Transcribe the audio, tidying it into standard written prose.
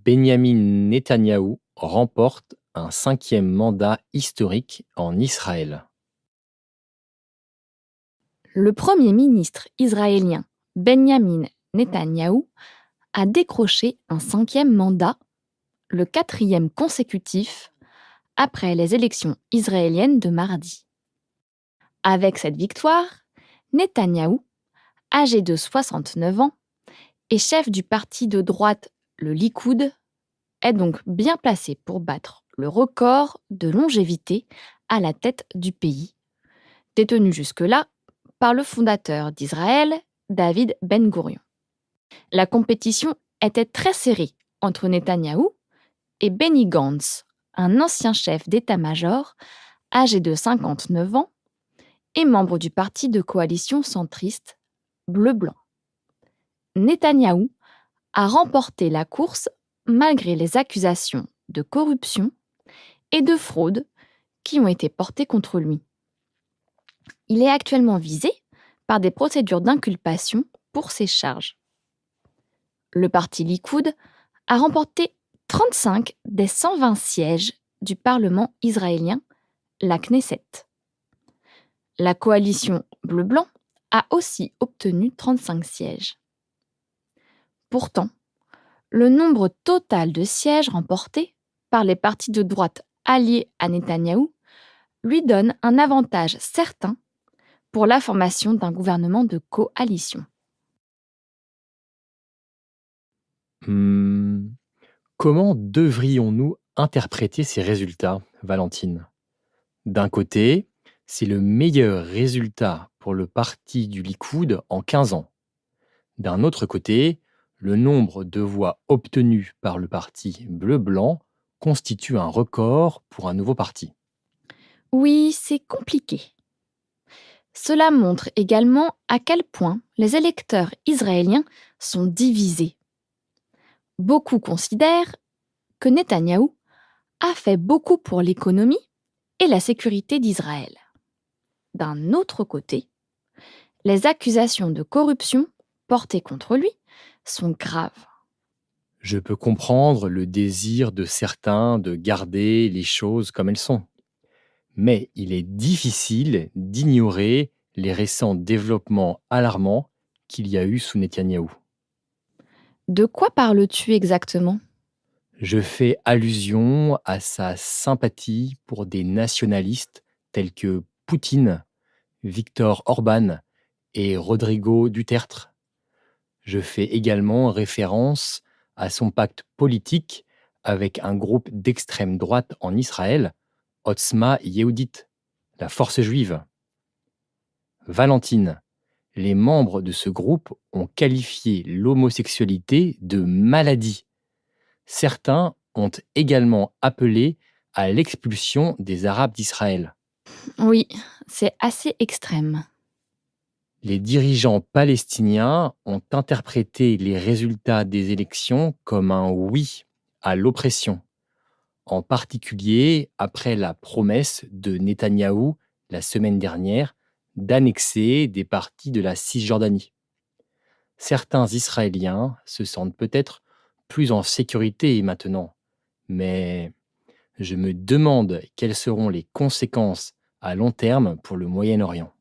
Benyamin Netanyahou remporte un cinquième mandat historique en Israël. Le Premier ministre israélien Benjamin Netanyahou a décroché un cinquième mandat, le quatrième consécutif, après les élections israéliennes de mardi. Avec cette victoire, Netanyahou, âgé de 69 ans et chef du parti de droite le Likoud, est donc bien placé pour battre le record de longévité à la tête du pays, détenu jusque-là par le fondateur d'Israël, David Ben-Gourion. La compétition était très serrée entre Netanyahou et Benny Gantz, un ancien chef d'état-major âgé de 59 ans et membre du parti de coalition centriste Bleu-Blanc. Netanyahou a remporté la course malgré les accusations de corruption et de fraude qui ont été portées contre lui. Il est actuellement visé par des procédures d'inculpation pour ces charges. Le parti Likoud a remporté 35 des 120 sièges du Parlement israélien, la Knesset. La coalition Bleu-Blanc a aussi obtenu 35 sièges. Pourtant, le nombre total de sièges remportés par les partis de droite alliés à Netanyahou lui donne un avantage certain pour la formation d'un gouvernement de coalition. Comment devrions-nous interpréter ces résultats, Valentine? D'un côté, c'est le meilleur résultat pour le parti du Likoud en 15 ans. D'un autre côté, le nombre de voix obtenues par le parti bleu-blanc constitue un record pour un nouveau parti. Oui, c'est compliqué. Cela montre également à quel point les électeurs israéliens sont divisés. Beaucoup considèrent que Netanyahou a fait beaucoup pour l'économie et la sécurité d'Israël. D'un autre côté, les accusations de corruption portées contre lui sont graves. Je peux comprendre le désir de certains de garder les choses comme elles sont. Mais il est difficile d'ignorer les récents développements alarmants qu'il y a eu sous Netanyahou. De quoi parles-tu exactement ? Je fais allusion à sa sympathie pour des nationalistes tels que Poutine, Viktor Orban et Rodrigo Duterte. Je fais également référence à son pacte politique avec un groupe d'extrême droite en Israël, Otzma Yehudit, la force juive. Valentine, les membres de ce groupe ont qualifié l'homosexualité de maladie. Certains ont également appelé à l'expulsion des Arabes d'Israël. Oui, c'est assez extrême. Les dirigeants palestiniens ont interprété les résultats des élections comme un oui à l'oppression, en particulier après la promesse de Netanyahou la semaine dernière d'annexer des parties de la Cisjordanie. Certains Israéliens se sentent peut-être plus en sécurité maintenant, mais je me demande quelles seront les conséquences à long terme pour le Moyen-Orient.